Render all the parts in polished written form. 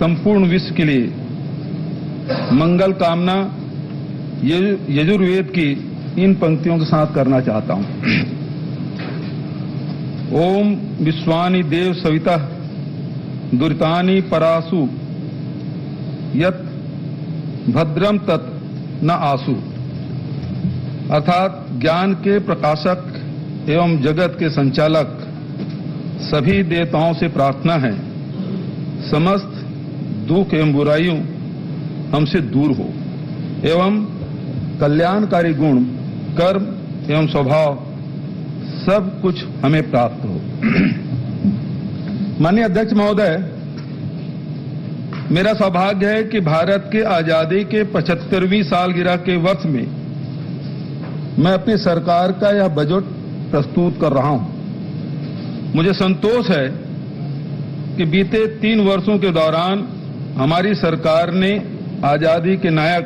संपूर्ण विश्व के लिए मंगल कामना यजुर्वेद की इन पंक्तियों के साथ करना चाहता हूं। ओम विश्वानि देव सविता दुरितानि परासु यत भद्रम तत् न आसु। अर्थात ज्ञान के प्रकाशक एवं जगत के संचालक सभी देवताओं से प्रार्थना है, समस्त दुख एवं बुराइयों हमसे दूर हो एवं कल्याणकारी गुण, कर्म एवं स्वभाव सब कुछ हमें प्राप्त हो। माननीय अध्यक्ष महोदय, मेरा सौभाग्य है कि भारत के आजादी के 75वीं सालगिरह के वर्ष में मैं अपनी सरकार का यह बजट प्रस्तुत कर रहा हूं। मुझे संतोष है कि बीते 3 वर्षों के दौरान हमारी सरकार ने आजादी के नायक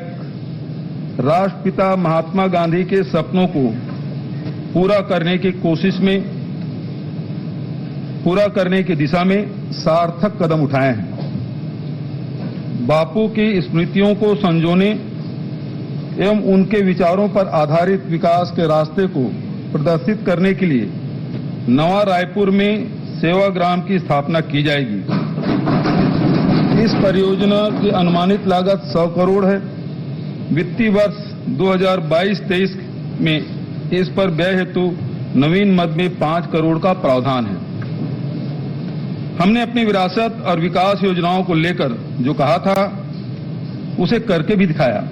राष्ट्रपिता महात्मा गांधी के सपनों को पूरा करने की दिशा में सार्थक कदम उठाए हैं। बापू की स्मृतियों को संजोने एवं उनके विचारों पर आधारित विकास के रास्ते को प्रदर्शित करने के लिए नवा रायपुर में सेवाग्राम की स्थापना की जाएगी। इस परियोजना की अनुमानित लागत 100 करोड़ है। वित्तीय वर्ष 2022-23 में इस पर व्यय हेतु नवीन मद में 5 करोड़ का प्रावधान है। हमने अपनी विरासत और विकास योजनाओं को लेकर जो कहा था उसे करके भी दिखाया,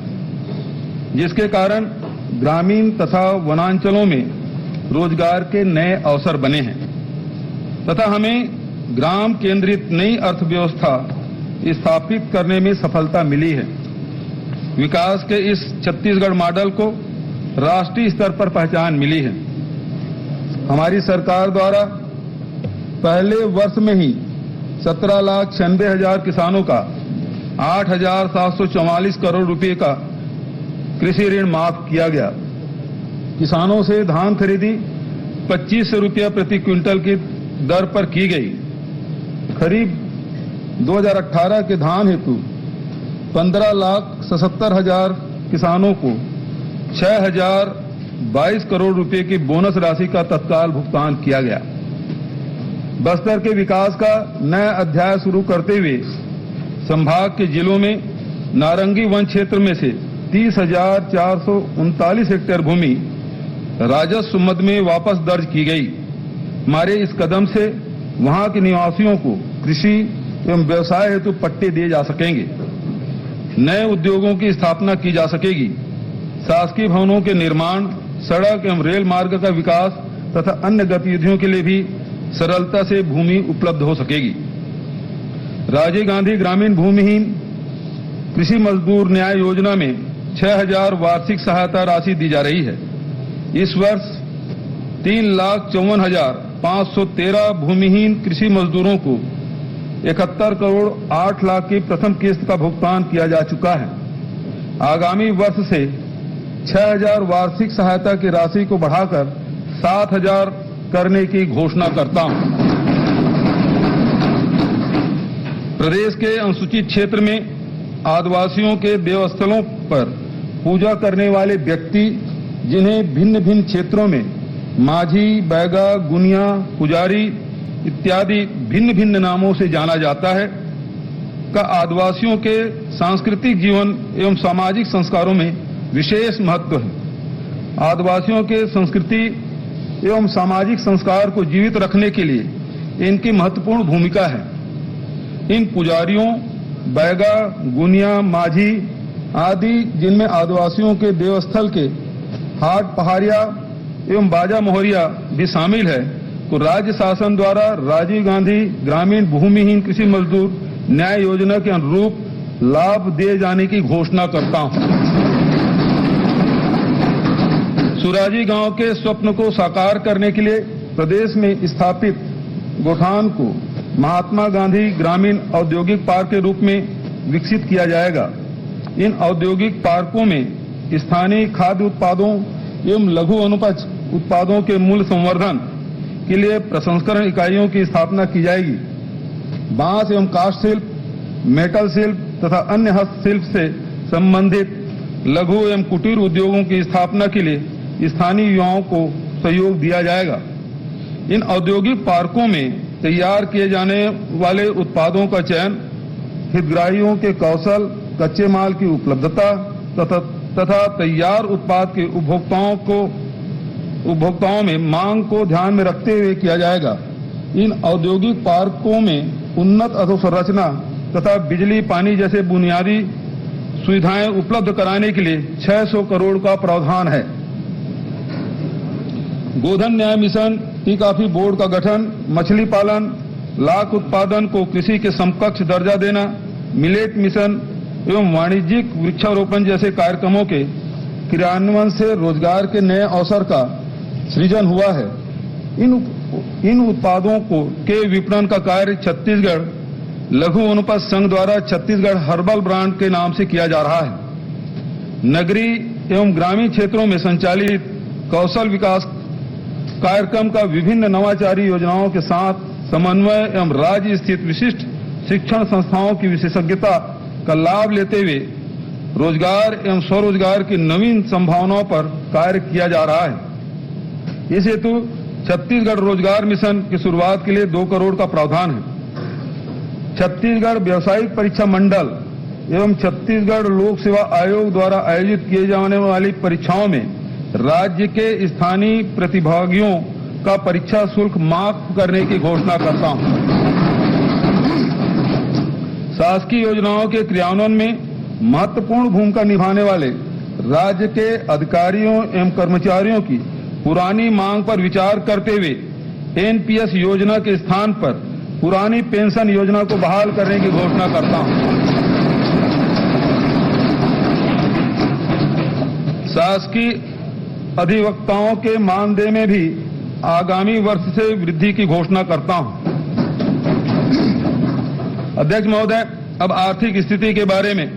जिसके कारण ग्रामीण तथा वनांचलों में रोजगार के नए अवसर बने हैं तथा हमें ग्राम केंद्रित नई अर्थव्यवस्था स्थापित करने में सफलता मिली है। विकास के इस छत्तीसगढ़ मॉडल को राष्ट्रीय स्तर पर पहचान मिली है। हमारी सरकार द्वारा पहले वर्ष में ही 17,96,000 किसानों का 8,744 करोड़ रुपए का कृषि ऋण माफ किया गया। किसानों से धान खरीदी 25 रुपया प्रति क्विंटल की दर पर की गई। खरीफ 2018 के धान हेतु 15,77,000 किसानों को 6,022 करोड़ रुपए की बोनस राशि का तत्काल भुगतान किया गया। बस्तर के विकास का नया अध्याय शुरू करते हुए संभाग के जिलों में नारंगी वन क्षेत्र में से 30,439 हेक्टेयर भूमि राजस्व मद में वापस दर्ज की गई। हमारे इस कदम से वहां के निवासियों को कृषि एवं व्यवसाय हेतु पट्टे दिए जा सकेंगे, नए उद्योगों की स्थापना की जा सकेगी, शासकीय भवनों के निर्माण, सड़क एवं रेल मार्ग का विकास तथा अन्य गतिविधियों के लिए भी सरलता से भूमि उपलब्ध हो सकेगी। राजीव गांधी ग्रामीण भूमिहीन कृषि मजदूर न्याय योजना में 6,000 वार्षिक सहायता राशि दी जा रही है। इस वर्ष 3,54,513 भूमिहीन कृषि मजदूरों को 71 करोड़ 8 लाख की प्रथम किस्त का भुगतान किया जा चुका है। आगामी वर्ष से 6,000 वार्षिक सहायता की राशि को बढ़ाकर 7,000 करने की घोषणा करता हूं। प्रदेश के अनुसूचित क्षेत्र में आदिवासियों के देवस्थलों पर पूजा करने वाले व्यक्ति, जिन्हें भिन्न भिन्न क्षेत्रों में माझी, बैगा, गुनिया, पुजारी इत्यादि भिन्न भिन्न नामों से जाना जाता है, का आदिवासियों के सांस्कृतिक जीवन एवं सामाजिक संस्कारों में विशेष महत्व है। आदिवासियों के संस्कृति एवं सामाजिक संस्कार को जीवित रखने के लिए इनकी महत्वपूर्ण भूमिका है। इन पुजारियों, बैगा, गुनिया, माझी आदि, जिनमें आदिवासियों के देवस्थल के हाट पहाड़िया एवं बाजा मोहरिया भी शामिल है, को राज्य शासन द्वारा राजीव गांधी ग्रामीण भूमिहीन कृषि मजदूर न्याय योजना के अनुरूप लाभ दिए जाने की घोषणा करता हूं। सुराजी गांव के स्वप्न को साकार करने के लिए प्रदेश में स्थापित गोठान को महात्मा गांधी ग्रामीण औद्योगिक पार्क के रूप में विकसित किया जाएगा। इन औद्योगिक पार्कों में स्थानीय खाद्य उत्पादों एवं लघु अनुपज उत्पादों के मूल्य संवर्धन के लिए प्रसंस्करण इकाइयों की स्थापना की जाएगी। बांस एवं काष्ठ शिल्प मेटल शिल्प तथा अन्य हस्तशिल्प से संबंधित लघु एवं कुटीर उद्योगों की स्थापना के लिए स्थानीय युवाओं को सहयोग दिया जाएगा। इन औद्योगिक पार्कों में तैयार किए जाने वाले उत्पादों का चयन हितग्राहियों के कौशल, कच्चे माल की उपलब्धता तथा तैयार उत्पाद के उपभोक्ताओं में मांग को ध्यान में रखते हुए किया जाएगा। इन औद्योगिक पार्कों में उन्नत अधोसंरचना तथा बिजली, पानी जैसे बुनियादी सुविधाएं उपलब्ध कराने के लिए 600 करोड़ का प्रावधान है। गोधन न्याय मिशन, टी कॉफी बोर्ड का गठन, मछली पालन, लाख उत्पादन को कृषि के समकक्ष दर्जा देना, मिलेट मिशन एवं वाणिज्यिक वृक्षारोपण जैसे कार्यक्रमों के क्रियान्वयन से रोजगार के नए अवसर का सृजन हुआ है। इन उत्पादों के विपणन का कार्य छत्तीसगढ़ लघु वनोपज संघ द्वारा छत्तीसगढ़ हर्बल ब्रांड के नाम से किया जा रहा है। नगरीय एवं ग्रामीण क्षेत्रों में संचालित कौशल विकास कार्यक्रम का विभिन्न नवाचारी योजनाओं के साथ समन्वय एवं राज्य स्थित विशिष्ट शिक्षण संस्थाओं की विशेषज्ञता का लाभ लेते हुए रोजगार एवं स्वरोजगार की नवीन संभावनाओं पर कार्य किया जा रहा है। इस हेतु छत्तीसगढ़ रोजगार मिशन की शुरुआत के लिए 2 करोड़ का प्रावधान है। छत्तीसगढ़ व्यावसायिक परीक्षा मंडल एवं छत्तीसगढ़ लोक सेवा आयोग द्वारा आयोजित किए जाने वाली परीक्षाओं में राज्य के स्थानीय प्रतिभागियों का परीक्षा शुल्क माफ करने की घोषणा करता हूं। शासकीय योजनाओं के क्रियान्वयन में महत्वपूर्ण भूमिका निभाने वाले राज्य के अधिकारियों एवं कर्मचारियों की पुरानी मांग पर विचार करते हुए एनपीएस योजना के स्थान पर पुरानी पेंशन योजना को बहाल करने की घोषणा करता हूं। शासकीय अधिवक्ताओं के मानदेय में भी आगामी वर्ष से वृद्धि की घोषणा करता हूं। अध्यक्ष महोदय, अब आर्थिक स्थिति के बारे में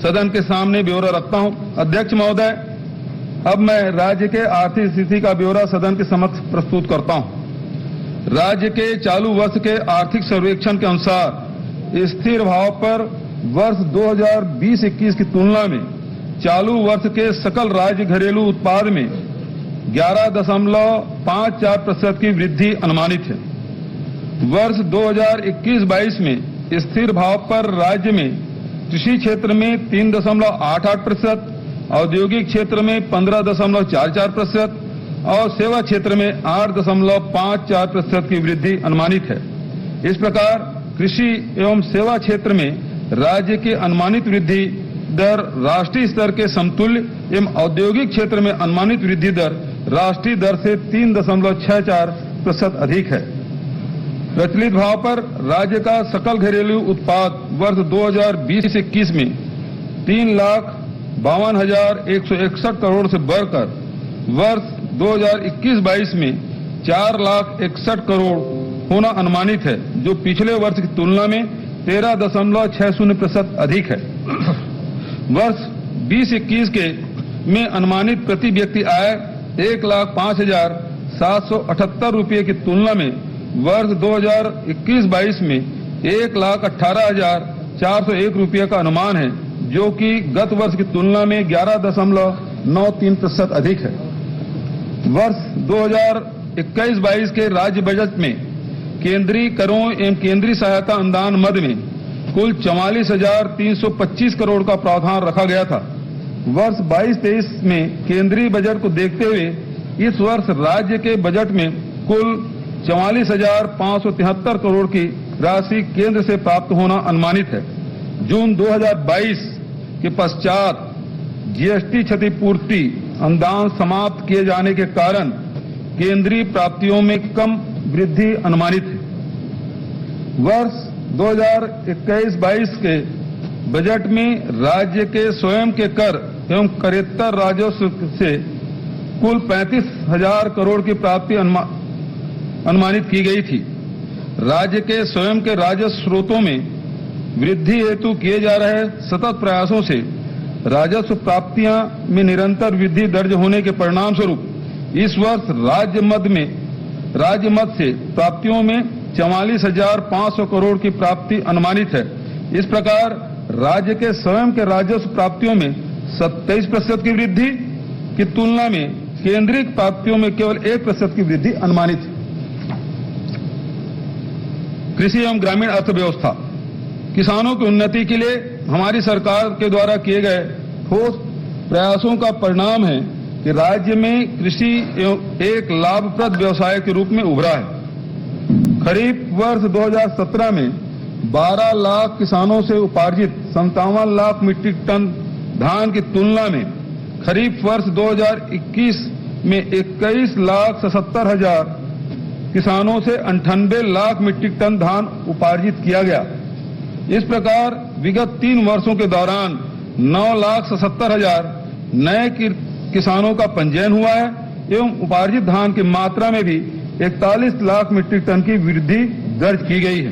सदन के सामने ब्यौरा रखता हूं। अध्यक्ष महोदय, अब मैं राज्य के आर्थिक स्थिति का ब्यौरा सदन के समक्ष प्रस्तुत करता हूं। राज्य के चालू वर्ष के आर्थिक सर्वेक्षण के अनुसार स्थिर भाव पर वर्ष 2020-21 की तुलना में चालू वर्ष के सकल राज्य घरेलू उत्पाद में 11.54% की वृद्धि अनुमानित है। वर्ष 2021-22 में स्थिर भाव पर राज्य में कृषि क्षेत्र में 3.88%, औद्योगिक क्षेत्र में 15.44% और सेवा क्षेत्र में 8.54% की वृद्धि अनुमानित है। इस प्रकार कृषि एवं सेवा क्षेत्र में राज्य की अनुमानित वृद्धि दर राष्ट्रीय स्तर के समतुल्य एवं औद्योगिक क्षेत्र में अनुमानित वृद्धि दर राष्ट्रीय दर से 3.64% अधिक है। प्रचलित भाव पर राज्य का सकल घरेलू उत्पाद वर्ष 2020-21 में 3,52,161 करोड़ से बढ़कर वर्ष 2021-22 में 4,61,000 करोड़ होना अनुमानित है, जो पिछले वर्ष की तुलना में 13.60% अधिक है। वर्ष 2021 के में अनुमानित प्रति व्यक्ति आय 1,05,778 रुपये की तुलना में वर्ष 2021-22 में 1,18,401 रुपये का अनुमान है, जो कि गत वर्ष की तुलना में 11.93% अधिक है। वर्ष 2021-22 के राज्य बजट में केंद्रीय करों एवं केंद्रीय सहायता अनुदान मद में कुल 44,325 करोड़ का प्रावधान रखा गया था। वर्ष 22-23 में केंद्रीय बजट को देखते हुए इस वर्ष राज्य के बजट में कुल 44,573 करोड़ की राशि केंद्र से प्राप्त होना अनुमानित है। जून 2022 के पश्चात जीएसटी क्षतिपूर्ति अनुदान समाप्त किए जाने के कारण केंद्रीय प्राप्तियों में कम वृद्धि अनुमानित है। वर्ष 2021-22 के बजट में राज्य के स्वयं के कर एवं करेत्तर राजस्व से कुल 35,000 करोड़ की प्राप्ति अनुमानित की गई थी। राज्य के स्वयं के राजस्व स्रोतों में वृद्धि हेतु किए जा रहे सतत प्रयासों से राजस्व प्राप्तियां में निरंतर वृद्धि दर्ज होने के परिणाम स्वरूप इस वर्ष राज्य मद से प्राप्तियों में 44,500 करोड़ की प्राप्ति अनुमानित है, इस प्रकार राज्य के स्वयं के राजस्व प्राप्तियों में 27% की वृद्धि की तुलना में केंद्रीय प्राप्तियों में केवल 1% की वृद्धि अनुमानित है। कृषि एवं ग्रामीण अर्थव्यवस्था, किसानों की उन्नति के लिए हमारी सरकार के द्वारा किए गए ठोस प्रयासों का परिणाम है कि राज्य में कृषि एक लाभप्रद व्यवसाय के रूप में उभरा है। खरीफ वर्ष 2017 में 12 लाख किसानों से उपार्जित 57 लाख मीट्रिक टन धान की तुलना में खरीफ वर्ष 2021 में 21,77,000 किसानों से 98 लाख मीट्रिक टन धान उपार्जित किया गया। इस प्रकार विगत 3 वर्षों के दौरान 9,77,000 नए किसानों का पंजीयन हुआ है एवं उपार्जित धान की मात्रा में भी 41 लाख मीट्रिक टन की वृद्धि दर्ज की गई है।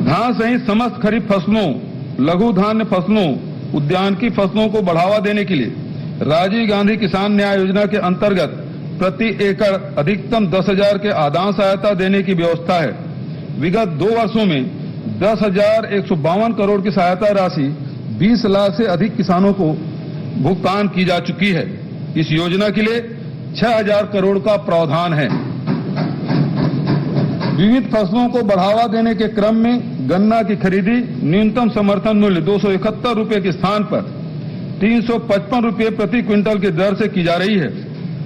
धान सहित समस्त खरीफ फसलों, लघु धान्य फसलों, उद्यानिकी फसलों को बढ़ावा देने के लिए राजीव गांधी किसान न्याय योजना के अंतर्गत प्रति एकड़ अधिकतम 10,000 के आदान सहायता देने की व्यवस्था है। विगत 2 वर्षों में 10,152 करोड़ की सहायता राशि 20 लाख से अधिक किसानों को भुगतान की जा चुकी है। इस योजना के लिए 6,000 करोड़ का प्रावधान है। विविध फसलों को बढ़ावा देने के क्रम में गन्ना की खरीदी न्यूनतम समर्थन मूल्य 271 रुपये के स्थान पर 355 रुपये प्रति क्विंटल की दर से की जा रही है।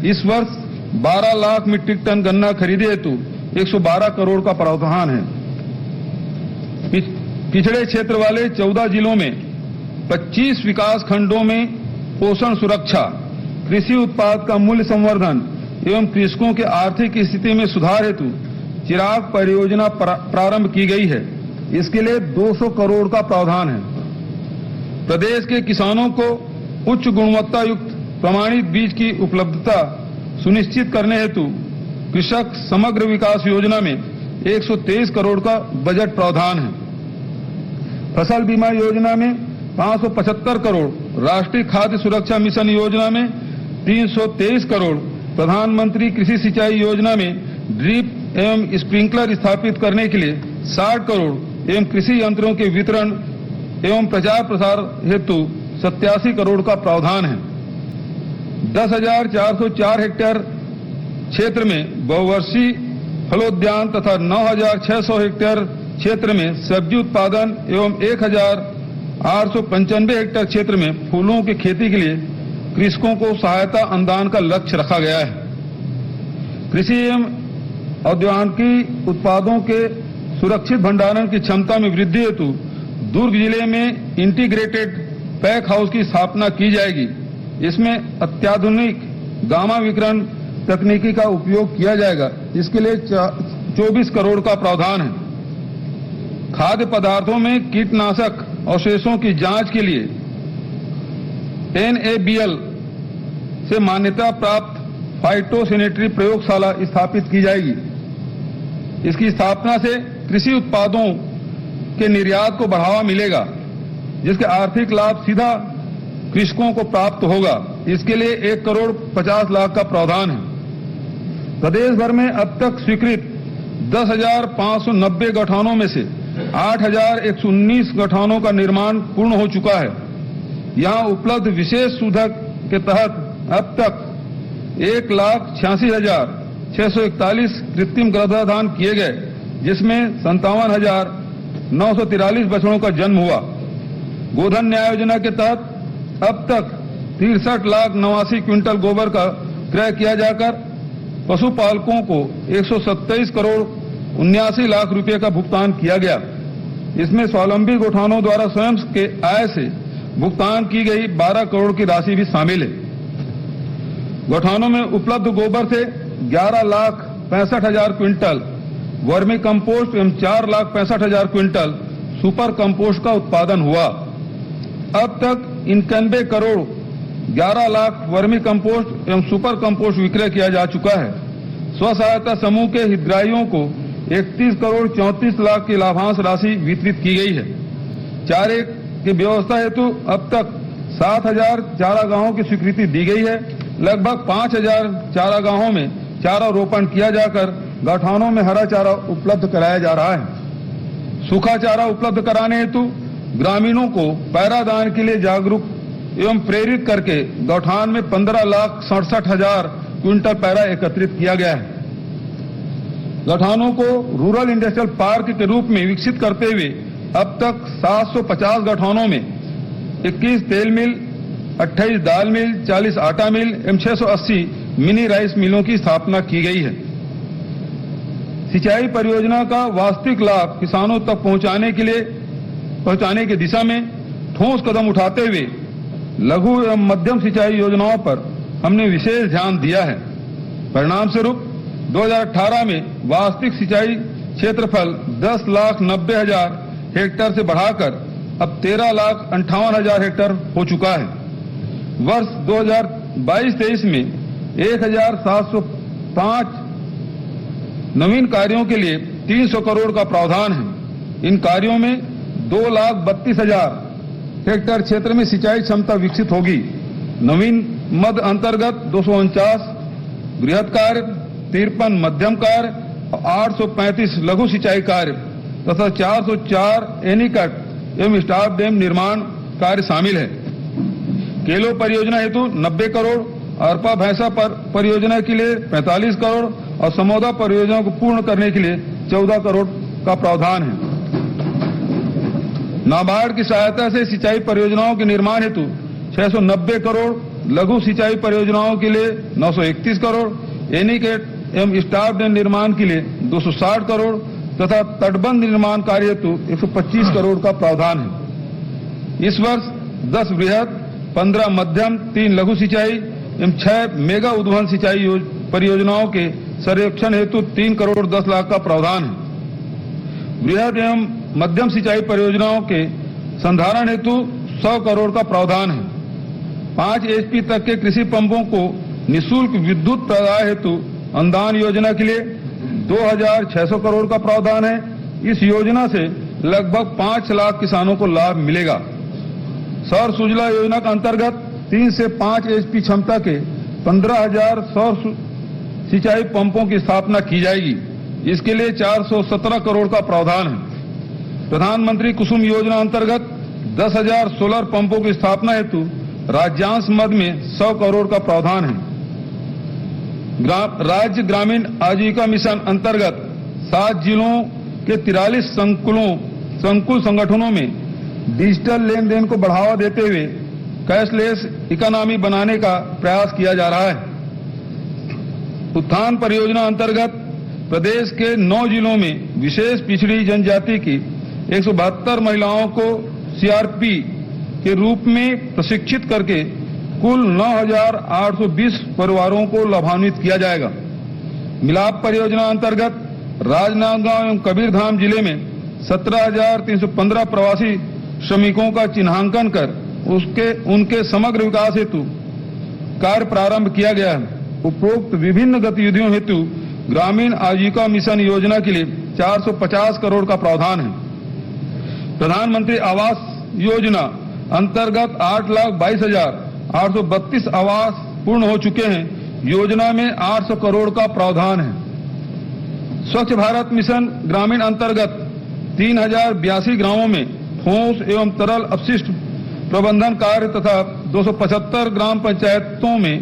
इस वर्ष 12 लाख मीट्रिक टन गन्ना खरीदी हेतु 112 करोड़ का प्रावधान है। पिछड़े क्षेत्र वाले 14 जिलों में 25 विकास खंडों में पोषण सुरक्षा, कृषि उत्पाद का मूल्य संवर्धन एवं कृषकों के आर्थिक स्थिति में सुधार हेतु चिराग परियोजना प्रारंभ की गई है। इसके लिए 200 करोड़ का प्रावधान है। प्रदेश के किसानों को उच्च गुणवत्ता युक्त प्रमाणित बीज की उपलब्धता सुनिश्चित करने हेतु कृषक समग्र विकास योजना में 123 करोड़ का बजट प्रावधान है। फसल बीमा योजना में 575 करोड़, राष्ट्रीय खाद्य सुरक्षा मिशन योजना में 323 करोड़, प्रधानमंत्री कृषि सिंचाई योजना में ड्रिप एवं स्प्रिंकलर स्थापित करने के लिए 60 करोड़ एवं कृषि यंत्रों के वितरण एवं प्रचार प्रसार हेतु 87 करोड़ का प्रावधान है। 10,404 हेक्टेयर क्षेत्र में बहुवर्षीय फलोद्यान तथा 9,600 हेक्टेयर क्षेत्र में सब्जी उत्पादन एवं 1,895 हेक्टेयर क्षेत्र में फूलों की खेती के लिए कृषकों को सहायता अनुदान का लक्ष्य रखा गया है। कृषि एवं औद्योगिकी उत्पादों के सुरक्षित भंडारण की क्षमता में वृद्धि हेतु दुर्ग जिले में इंटीग्रेटेड पैक हाउस की स्थापना की जाएगी। इसमें अत्याधुनिक गामा विकिरण तकनीकी का उपयोग किया जाएगा। इसके लिए 24 करोड़ का प्रावधान है। खाद्य पदार्थों में कीटनाशक अवशेषों की जांच के लिए NABL से मान्यता प्राप्त फाइटोसैनिटरी प्रयोगशाला स्थापित की जाएगी। इसकी स्थापना से कृषि उत्पादों के निर्यात को बढ़ावा मिलेगा, जिसके आर्थिक लाभ सीधा कृषकों को प्राप्त होगा। इसके लिए 1 करोड़ 50 लाख का प्रावधान है। प्रदेश भर में अब तक स्वीकृत 10,590 गठानों में से 8,119 गठानों का निर्माण पूर्ण हो चुका है। यहां उपलब्ध विशेष सुविधा के तहत अब तक 1,86,641 कृत्रिम गर्भाधान किए गए, जिसमें 57,943 बछड़ों का जन्म हुआ। गोधन न्याय योजना के तहत अब तक 63,89,000 क्विंटल गोबर का क्रय किया जाकर पशुपालकों को 127 करोड़ 79 लाख रुपए का भुगतान किया गया। इसमें स्वावलंबी गौठानों द्वारा स्वयं के आय से भुगतान की गई 12 करोड़ की राशि भी शामिल है। गौठानों में उपलब्ध गोबर से 11,65,000 क्विंटल वर्मी कंपोस्ट एवं 4,65,000 क्विंटल सुपर कंपोस्ट का उत्पादन हुआ। अब तक 91 करोड़ 11 लाख वर्मी कंपोस्ट एवं सुपर कंपोस्ट विक्रय किया जा चुका है। स्व सहायता समूह के हितग्राहियों को 31 करोड़ 34 लाख की लाभांश राशि वितरित की गई है। चारे की व्यवस्था हेतु अब तक 7,000 चारागाहों की स्वीकृति दी गई है। लगभग 5,000 चारागाहों में चारा रोपण किया जाकर गौठानों में हरा चारा उपलब्ध कराया जा रहा है। सूखा चारा उपलब्ध कराने हेतु ग्रामीणों को पैरादान के लिए जागरूक एवं प्रेरित करके गौठान में 15,67,000 क्विंटल पैरा एकत्रित किया गया है। गौठानों को रूरल इंडस्ट्रियल पार्क के रूप में विकसित करते हुए अब तक 750 गौठानों में 21 तेल मिल, 28 दाल मिल, 40 आटा मिल एवं 680 मिनी राइस मिलों की स्थापना की गई है। सिंचाई परियोजना का वास्तविक लाभ किसानों तक पहुंचाने की दिशा में ठोस कदम उठाते हुए लघु एवं मध्यम सिंचाई योजनाओं पर हमने विशेष ध्यान दिया है। परिणाम स्वरूप 2018 में वास्तविक सिंचाई क्षेत्रफल 10,90,000 हेक्टेयर से बढ़ाकर अब 13,58,000 हेक्टेयर हो चुका है। वर्ष 2022-23 में 1,705 नवीन कार्यों के लिए 300 करोड़ का प्रावधान है। इन कार्यों में 2,32,000 हेक्टेयर क्षेत्र में सिंचाई क्षमता विकसित होगी। नवीन मद अंतर्गत 249 बृहद कार्य, 53 मध्यम कार्य और 835 लघु सिंचाई कार्य तथा 404 एनीकट एवं स्टाफ डैम निर्माण कार्य शामिल है। केलो परियोजना हेतु 90 करोड़, अरपा भैंसा परियोजना के लिए 45 करोड़ और समोदा परियोजना को पूर्ण करने के लिए 14 करोड़ का प्रावधान है। नाबार्ड की सहायता से सिंचाई परियोजनाओं के निर्माण हेतु 690 करोड़, लघु सिंचाई परियोजनाओं के लिए 931 करोड़, एनीकट एवं स्टाफ डैम निर्माण के लिए 260 करोड़ तथा तटबंध निर्माण कार्य हेतु 125 करोड़ का प्रावधान है। इस वर्ष 10 बृहद, 15 मध्यम, 3 लघु सिंचाई एवं 6 मेगा उद्वहन सिंचाई परियोजनाओं के सर्वेक्षण हेतु 3 करोड़ 10 लाख का प्रावधान है। बृहद एवं मध्यम सिंचाई परियोजनाओं के संधारण हेतु 100 करोड़ का प्रावधान है। 5 HP तक के कृषि पंपों को निःशुल्क विद्युत प्रदाय हेतु अनुदान योजना के लिए 2,600 करोड़ का प्रावधान है। इस योजना से लगभग 5 लाख किसानों को लाभ मिलेगा। सौर सुजला योजना के अंतर्गत 3 से 5 HP क्षमता के 15,000 सौर सिंचाई पंपों की स्थापना की जाएगी। इसके लिए 417 करोड़ का प्रावधान है। प्रधानमंत्री कुसुम योजना अंतर्गत 10,000 सोलर पंपों की स्थापना हेतु राज्यांश मद में 100 करोड़ का प्रावधान है। राज्य ग्रामीण आजीविका मिशन अंतर्गत 7 जिलों के 43 संकुल संगठनों में डिजिटल लेन देन को बढ़ावा देते हुए कैशलेस इकोनॉमी बनाने का प्रयास किया जा रहा है। उत्थान परियोजना अंतर्गत प्रदेश के 9 जिलों में विशेष पिछड़ी जनजाति की 172 महिलाओं को CRP के रूप में प्रशिक्षित करके कुल 9,820 परिवारों को लाभान्वित किया जाएगा। मिलाप परियोजना अंतर्गत राजनांदगांव एवं कबीरधाम जिले में 17,315 प्रवासी श्रमिकों का चिन्हांकन कर उनके समग्र विकास हेतु कार्य प्रारंभ किया गया है। उपरोक्त विभिन्न गतिविधियों हेतु ग्रामीण आजीविका मिशन योजना के लिए 450 करोड़ का प्रावधान है। प्रधानमंत्री आवास योजना अंतर्गत 8,22,832 आवास पूर्ण हो चुके हैं। योजना में 800 करोड़ का प्रावधान है। स्वच्छ भारत मिशन ग्रामीण अंतर्गत 3,082 गांवों में ठोस एवं तरल अपशिष्ट प्रबंधन कार्य तथा 275 ग्राम पंचायतों में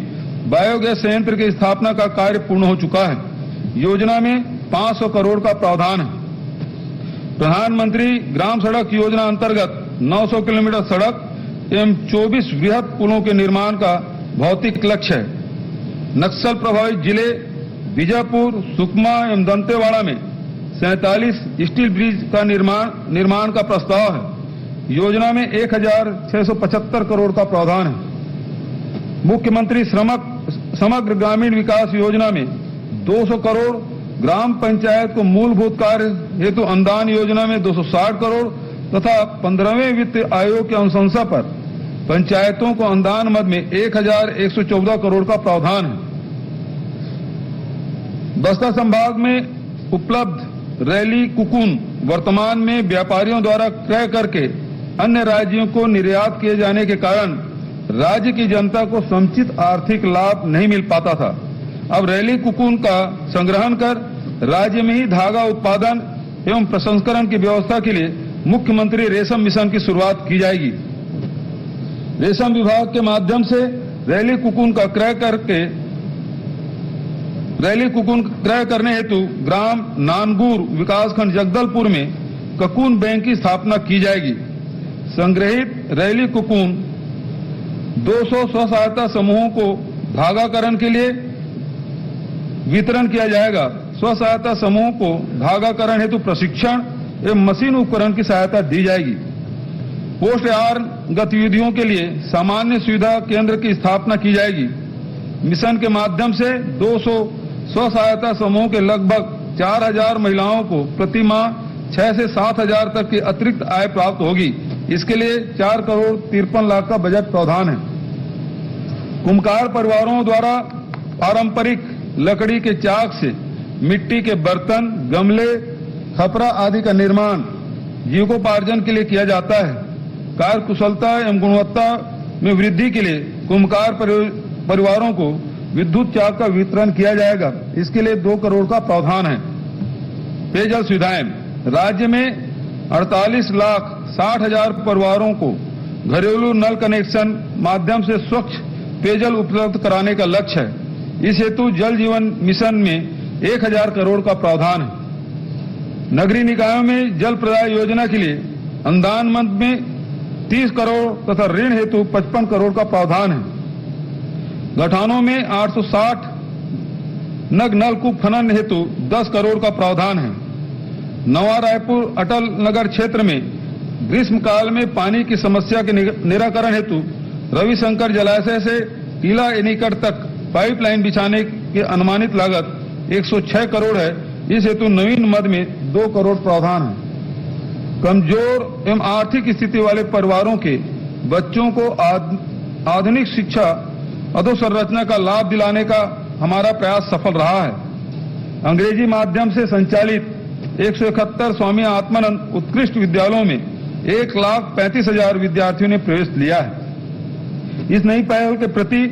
बायोगैस संयंत्र की स्थापना का कार्य पूर्ण हो चुका है। योजना में 500 करोड़ का प्रावधान है। प्रधानमंत्री ग्राम सड़क योजना अंतर्गत 900 किलोमीटर सड़क एवं 24 बृहद पुलों के निर्माण का भौतिक लक्ष्य है। नक्सल प्रभावित जिले बीजापुर, सुकमा एवं दंतेवाड़ा में 47 स्टील ब्रिज का निर्माण का प्रस्ताव है। योजना में 1,675 करोड़ का प्रावधान है। मुख्यमंत्री समग्र ग्रामीण विकास योजना में 200 करोड़, ग्राम पंचायत को मूलभूत कार्य हेतु अनुदान योजना में 260 करोड़ तथा 15वें वित्त आयोग की अनुशंसा पर पंचायतों को अनुदान मद में 1,114 करोड़ का प्रावधान है। बस्तर संभाग में उपलब्ध रैली कुकुन वर्तमान में व्यापारियों द्वारा क्रय करके अन्य राज्यों को निर्यात किए जाने के कारण राज्य की जनता को समुचित आर्थिक लाभ नहीं मिल पाता था। अब रैली कुकुन का संग्रहण कर राज्य में ही धागा उत्पादन एवं प्रसंस्करण की व्यवस्था के लिए मुख्यमंत्री रेशम मिशन की शुरुआत की जाएगी। रेशम विभाग के माध्यम से रैली कुकुन क्रय करने हेतु ग्राम नानगुर विकासखंड जगदलपुर में ककून बैंक की स्थापना की जाएगी। संग्रहित रैली कुकुन 200 स्व सहायता समूहों को धागाकरण के लिए वितरण किया जाएगा। स्व सहायता समूह को धागाकरण हेतु प्रशिक्षण एवं मशीन उपकरण की सहायता दी जाएगी। पोस्ट यार्न गतिविधियों के लिए सामान्य सुविधा केंद्र की स्थापना की जाएगी। मिशन के माध्यम से 200 स्व सहायता समूह के लगभग 4000 महिलाओं को प्रति माह 6 से 7,000 तक की अतिरिक्त आय प्राप्त होगी। इसके लिए 4 करोड़ 53 लाख का बजट प्रावधान है। कुम्हार परिवारों द्वारा पारंपरिक लकड़ी के चाक से मिट्टी के बर्तन, गमले, खपरा आदि का निर्माण जीविकोपार्जन के लिए किया जाता है। कार्य कुशलता एवं गुणवत्ता में वृद्धि के लिए कुम्हार परिवारों को विद्युत चाक का वितरण किया जाएगा। इसके लिए 2 करोड़ का प्रावधान है। पेयजल सुविधाएं, राज्य में 48,60,000 परिवारों को घरेलू नल कनेक्शन माध्यम से स्वच्छ पेयजल उपलब्ध कराने का लक्ष्य है। इस हेतु जल जीवन मिशन में 1,000 करोड़ का प्रावधान है। नगरीय निकायों में जल प्रदाय योजना के लिए अनुदान मद में 30 करोड़ तथा ऋण हेतु 55 करोड़ का प्रावधान है। गठानों में 860 नग नलकूप खनन हेतु 10 करोड़ का प्रावधान है। नवा रायपुर अटल नगर क्षेत्र में ग्रीष्म काल में पानी की समस्या के निराकरण हेतु रविशंकर जलाशय से टीला एनीकट तक पाइपलाइन बिछाने की अनुमानित लागत 106 करोड़ है। इस हेतु नवीन मद में 2 करोड़ प्रावधान है। कमजोर एवं आर्थिक स्थिति वाले परिवारों के बच्चों को आधुनिक शिक्षा अधोसंरचना का लाभ दिलाने का हमारा प्रयास सफल रहा है। अंग्रेजी माध्यम से संचालित 171 स्वामी आत्मानंद उत्कृष्ट विद्यालयों में 1,35,000 विद्यार्थियों ने प्रवेश लिया है। इस नई पहल के प्रति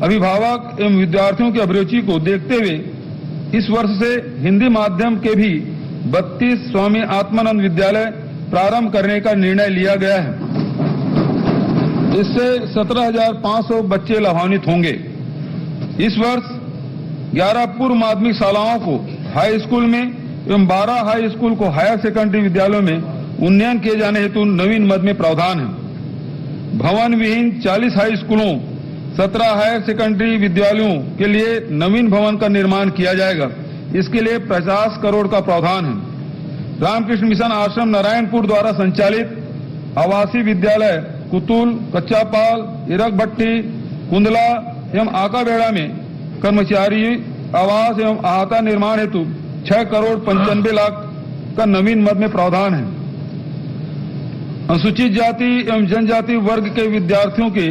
अभिभावक एवं विद्यार्थियों की अभिरुचि को देखते हुए इस वर्ष से हिंदी माध्यम के भी 32 स्वामी आत्मानंद विद्यालय प्रारंभ करने का निर्णय लिया गया है। इससे 17,500 बच्चे लाभान्वित होंगे। इस वर्ष 11 पूर्व माध्यमिक शालाओं को हाई स्कूल में एवं 12 हाई स्कूल को हायर सेकेंडरी विद्यालयों में उन्नयन किए जाने हेतु नवीन मद में प्रावधान है। भवन विहीन 40 हाई स्कूलों, 17 हायर सेकेंडरी विद्यालयों के लिए नवीन भवन का निर्माण किया जाएगा। इसके लिए 50 करोड़ का प्रावधान है। रामकृष्ण मिशन आश्रम नारायणपुर द्वारा संचालित आवासीय विद्यालय कुतुल, कच्चापाल, इरक भट्टी, कुंदला एवं आकाबेड़ा में कर्मचारी आवास एवं अहाता निर्माण हेतु 6 करोड़ 95 लाख का नवीन मद में प्रावधान है। अनुसूचित जाति एवं जनजाति वर्ग के विद्यार्थियों के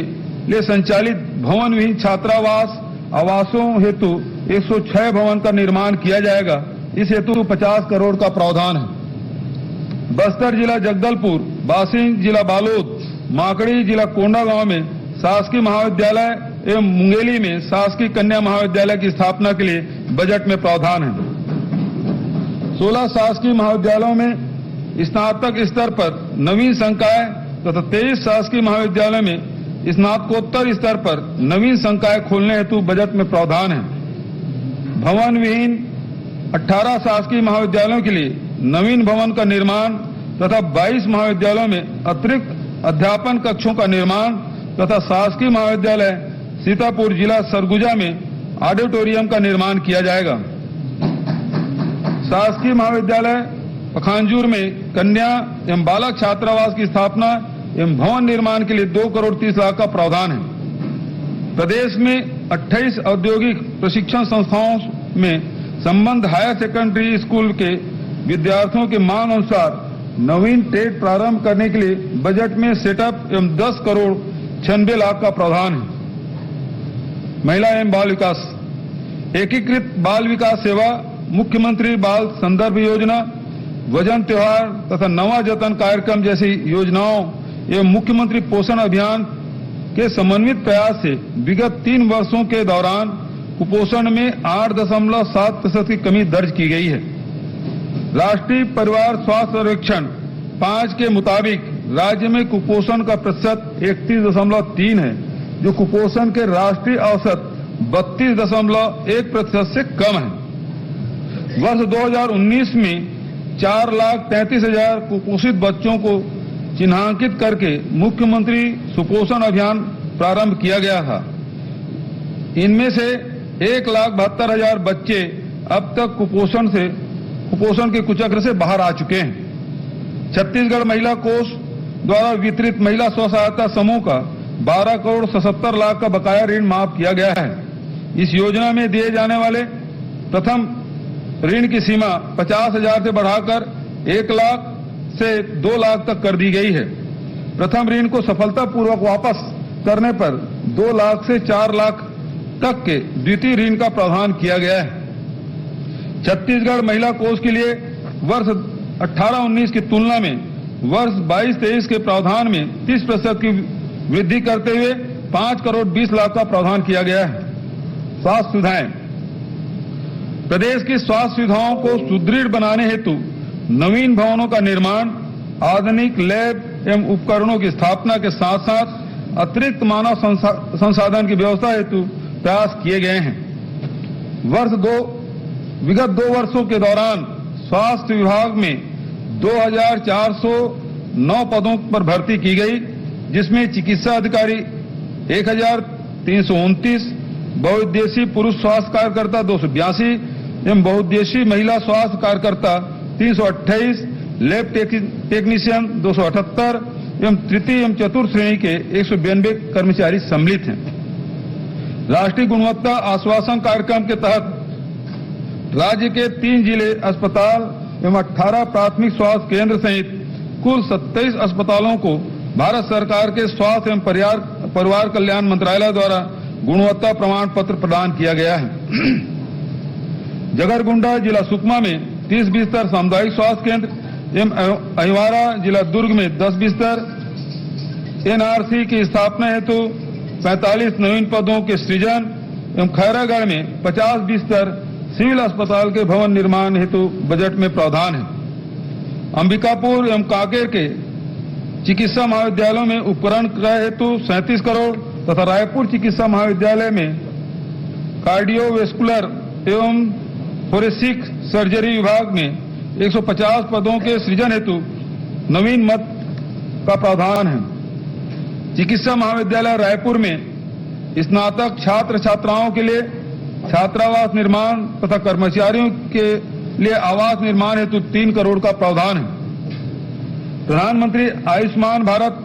लिए संचालित भवन विहीन छात्रावास आवासों हेतु 106 भवन का निर्माण किया जाएगा। इस हेतु 50 करोड़ का प्रावधान है। बस्तर जिला जगदलपुर, बासिंग जिला बालोद, माकड़ी जिला कोंडागांव में शासकीय महाविद्यालय एवं मुंगेली में शासकीय कन्या महाविद्यालय की स्थापना के लिए बजट में प्रावधान है। 16 शासकीय महाविद्यालयों में स्नातक स्तर पर नवीन संकाय तथा 23 शासकीय महाविद्यालय में स्नातकोत्तर स्तर पर नवीन संकाय खोलने हेतु बजट में प्रावधान है। भवन विहीन 18 शासकीय महाविद्यालयों के लिए नवीन भवन का निर्माण तथा 22 महाविद्यालयों में अतिरिक्त अध्यापन कक्षों का निर्माण तथा शासकीय महाविद्यालय सीतापुर जिला सरगुजा में ऑडिटोरियम का निर्माण किया जाएगा। शासकीय महाविद्यालय पखांजूर में कन्या एवं बालक छात्रावास की स्थापना एवं भवन निर्माण के लिए 2 करोड़ 30 लाख का प्रावधान है। प्रदेश में 28 औद्योगिक प्रशिक्षण संस्थाओं में संबद्ध हायर सेकेंडरी स्कूल के विद्यार्थियों के मांग अनुसार नवीन ट्रेड प्रारंभ करने के लिए बजट में सेटअप एवं 10 करोड़ 96 लाख का प्रावधान है। महिला एवं बाल विकास, एकीकृत बाल विकास सेवा, मुख्यमंत्री बाल संदर्भ योजना, वजन त्योहार तथा नवा जतन कार्यक्रम जैसी योजनाओं एवं मुख्यमंत्री पोषण अभियान के समन्वित प्रयास से विगत 3 वर्षों के दौरान कुपोषण में 8.7% की कमी दर्ज की गई है। राष्ट्रीय परिवार स्वास्थ्य सर्वेक्षण 5 के मुताबिक राज्य में कुपोषण का प्रतिशत 31.3 है, जो कुपोषण के राष्ट्रीय औसत 32.1% से कम है। वर्ष 2019 में 4,33,000 कुपोषित बच्चों को चिन्हांकित करके मुख्यमंत्री सुपोषण अभियान प्रारंभ किया गया था। इनमें से 1,72,000 बच्चे अब तक कुपोषण के कुचक्र से बाहर आ चुके हैं। छत्तीसगढ़ महिला कोष द्वारा वितरित महिला स्व सहायता समूह का 12 करोड़ 77 लाख का बकाया ऋण माफ किया गया है। इस योजना में दिए जाने वाले प्रथम ऋण की सीमा 50,000 से बढ़ाकर 1 लाख से 2 लाख तक कर दी गई है। प्रथम ऋण को सफलतापूर्वक वापस करने पर 2 लाख से 4 लाख तक के द्वितीय ऋण का प्रावधान किया गया है। छत्तीसगढ़ महिला कोष के लिए वर्ष 18-19 की तुलना में वर्ष 22-23 के प्रावधान में 30% की वृद्धि करते हुए 5 करोड़ 20 लाख का प्रावधान किया गया है। स्वास्थ्य सुविधाएं, प्रदेश की स्वास्थ्य सुविधाओं को सुदृढ़ बनाने हेतु नवीन भवनों का निर्माण, आधुनिक लैब एवं उपकरणों की स्थापना के साथ साथ अतिरिक्त मानव संसाधन की व्यवस्था हेतु प्रयास किए गए हैं। विगत 2 वर्षों के दौरान स्वास्थ्य विभाग में 2,409 पदों पर भर्ती की गई, जिसमें चिकित्सा अधिकारी 1,329, बहुउद्देशीय पुरुष स्वास्थ्य कार्यकर्ता 282 एवं बहुउद्देशीय महिला स्वास्थ्य कार्यकर्ता 328, लैब टेक्नीशियन 278 एवं तृतीय एवं चतुर्थ श्रेणी के 192 कर्मचारी सम्मिलित हैं। राष्ट्रीय गुणवत्ता आश्वासन कार्यक्रम के तहत राज्य के 3 जिले अस्पताल एवं 18 प्राथमिक स्वास्थ्य केंद्र सहित कुल 27 अस्पतालों को भारत सरकार के स्वास्थ्य एवं परिवार कल्याण मंत्रालय द्वारा गुणवत्ता प्रमाण पत्र प्रदान किया गया है। जगरगुंडा जिला सुकमा में 30 बिस्तर सामुदायिक स्वास्थ्य केंद्र एवं अहिवारा जिला दुर्ग में 10 बिस्तर, एनआरसी की स्थापना हेतु 45 नवीन पदों के सृजन एवं खैरागढ़ में 50 बिस्तर सिविल अस्पताल के भवन निर्माण हेतु बजट में प्रावधान है। अंबिकापुर एवं कांकेर के चिकित्सा महाविद्यालयों में उपकरण क्रय हेतु 37 करोड़ तथा रायपुर चिकित्सा महाविद्यालय में कार्डियोवेस्कुलर एवं फोरेंसिक सर्जरी विभाग में 150 पदों के सृजन हेतु नवीन मद का प्रावधान है। चिकित्सा महाविद्यालय रायपुर में स्नातक छात्र छात्राओं के लिए छात्रावास निर्माण तथा कर्मचारियों के लिए आवास निर्माण हेतु 3 करोड़ का प्रावधान है। प्रधानमंत्री Ayushman Bharat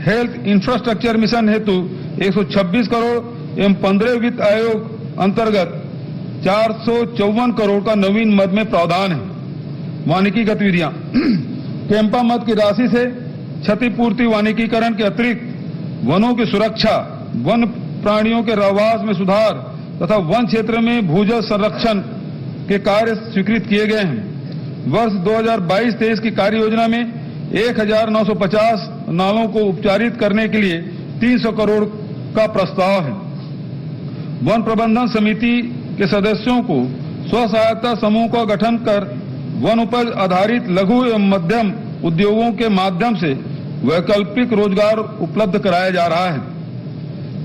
health infrastructure mission हेतु 126 करोड़ एवं 15 वित्त आयोग अंतर्गत 454 करोड़ का नवीन मद में प्रावधान है। वानिकी गतिविधियां, कैंपा मद की राशि से क्षतिपूर्ति वानिकीकरण के अतिरिक्त वनों की सुरक्षा, वन प्राणियों के रहवास में सुधार तथा वन क्षेत्र में भूजल संरक्षण के कार्य स्वीकृत किए गए हैं। वर्ष 2022-23 की कार्य योजना में 1,950 नालों को उपचारित करने के लिए 300 करोड़ का प्रस्ताव है। वन प्रबंधन समिति के सदस्यों को स्व सहायता समूह का गठन कर वन उपज आधारित लघु एवं मध्यम उद्योगों के माध्यम से वैकल्पिक रोजगार उपलब्ध कराया जा रहा है।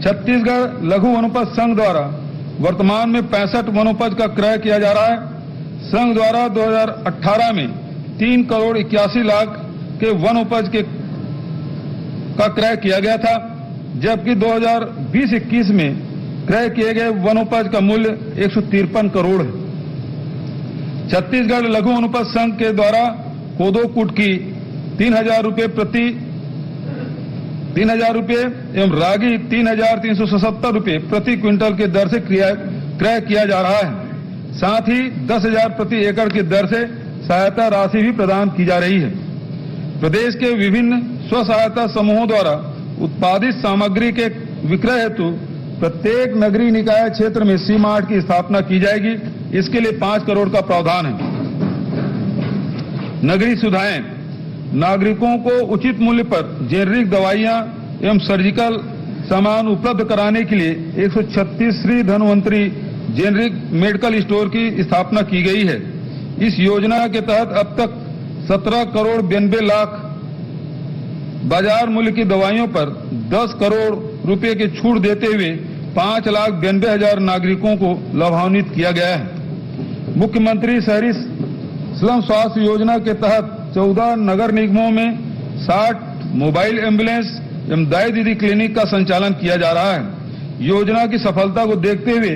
छत्तीसगढ़ लघु वनोपज संघ द्वारा वर्तमान में 65 वनोपज का क्रय किया जा रहा है। संघ द्वारा 2018 में 3 करोड़ 81 लाख के वन उपज का क्रय किया गया था, जबकि 2020-21 में क्रय किए गए वनोपज का मूल्य 153 करोड़ है। छत्तीसगढ़ लघु वनोपज संघ के द्वारा कोदो कुटकी 3,000 रुपये एवं रागी 3,377 रुपये प्रति क्विंटल की दर से क्रय किया जा रहा है। साथ ही 10,000 प्रति एकड़ की दर से सहायता राशि भी प्रदान की जा रही है। प्रदेश के विभिन्न स्व सहायता समूहों द्वारा उत्पादित सामग्री के विक्रय हेतु प्रत्येक नगरीय निकाय क्षेत्र में सी मार्ट की स्थापना की जाएगी। इसके लिए 5 करोड़ का प्रावधान है। नगरीय सुविधाएं, नागरिकों को उचित मूल्य पर जेनरिक दवाइयां एवं सर्जिकल सामान उपलब्ध कराने के लिए 136 Shri Dhanvantari generic medical store की स्थापना की गई है। इस योजना के तहत अब तक 17 करोड़ 92 लाख बाजार मूल्य की दवाइयों पर 10 करोड़ रुपए की छूट देते हुए 5,92,000 नागरिकों को लाभान्वित किया गया है। मुख्यमंत्री शहरी स्लम स्वास्थ्य योजना के तहत 14 नगर निगमों में 60 मोबाइल एम्बुलेंस एवं दाई दीदी क्लिनिक का संचालन किया जा रहा है। योजना की सफलता को देखते हुए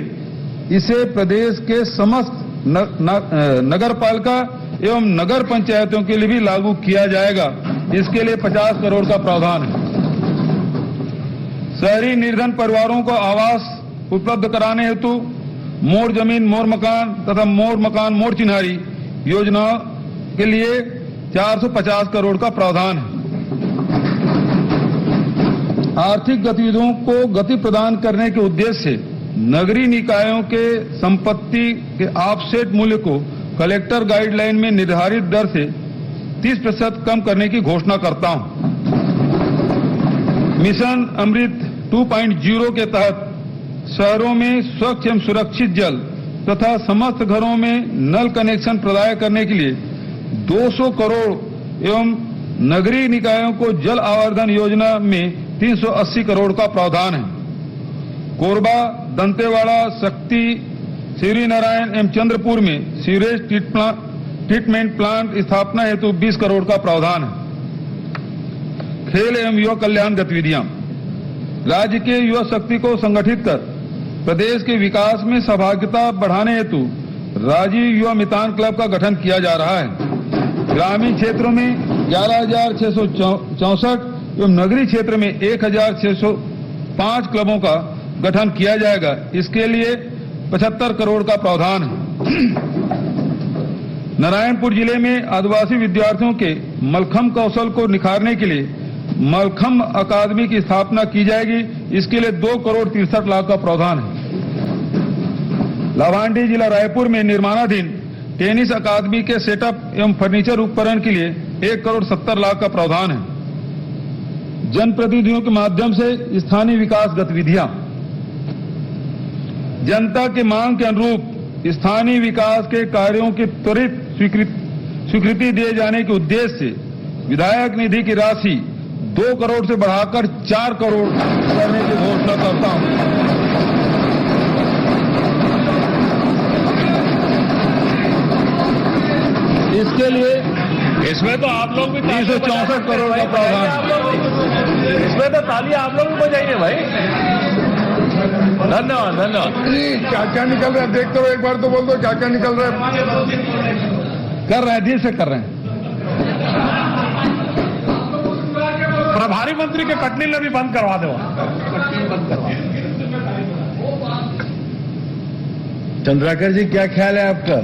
इसे प्रदेश के समस्त नगर पालिका एवं नगर पंचायतों के लिए भी लागू किया जाएगा। इसके लिए 50 करोड़ का प्रावधान है। शहरी निर्धन परिवारों को आवास उपलब्ध कराने हेतु मोर जमीन मोर मकान तथा मोर मकान मोर चिन्हारी योजना के लिए 450 करोड़ का प्रावधान है। आर्थिक गतिविधियों को गति प्रदान करने के उद्देश्य से नगरीय निकायों के संपत्ति के ऑफसेट मूल्य को कलेक्टर गाइडलाइन में निर्धारित दर से 30% कम करने की घोषणा करता हूं। मिशन अमृत 2.0 के तहत शहरों में स्वच्छ एवं सुरक्षित जल तथा समस्त घरों में नल कनेक्शन प्रदान करने के लिए 200 करोड़ एवं नगरीय निकायों को जल आवर्धन योजना में 380 करोड़ का प्रावधान है। कोरबा, दंतेवाड़ा, शक्ति, श्री नारायण एवं चंद्रपुर में सीवरेज ट्रीटमेंट प्लांट स्थापना हेतु 20 करोड़ का प्रावधान है। खेल एवं युवा कल्याण गतिविधियां, राज्य के युवा शक्ति को संगठित कर प्रदेश के विकास में सहभागिता बढ़ाने हेतु राजीव युवा मितान क्लब का गठन किया जा रहा है। ग्रामीण क्षेत्रों में 11,664 एवं नगरीय क्षेत्र में 1,605 क्लबों का गठन किया जाएगा। इसके लिए 75 करोड़ का प्रावधान है। नारायणपुर जिले में आदिवासी विद्यार्थियों के मलखम्ब कौशल को निखारने के लिए मलखम्ब अकादमी की स्थापना की जाएगी। इसके लिए 2 करोड़ 63 लाख का प्रावधान है। लाभांडी जिला रायपुर में निर्माणाधीन टेनिस अकादमी के सेटअप एवं फर्नीचर उपकरण के लिए 1 करोड़ 70 लाख का प्रावधान है। जनप्रतिनिधियों के माध्यम से स्थानीय विकास गतिविधियां, जनता के मांग के अनुरूप स्थानीय विकास के कार्यों की त्वरित स्वीकृति दिए जाने के उद्देश्य से विधायक निधि की राशि 2 करोड़ से बढ़ाकर 4 करोड़ करने की घोषणा करता हूं। इसके लिए इसमें तो आप लोग भी 364 करोड़ का प्रावधान। इसमें तो ताली आप लोग भी बजाइए भाई। धन्यवाद धन्यवाद। क्या क्या निकल रहा है देखते हो, एक बार तो बोल दो क्या क्या निकल रहा है। कर रहे हैं, धीरे से कर रहे हैं। प्रभारी मंत्री के कटनी में भी बंद करवा दो। चंद्राकर जी क्या ख्याल है आपका?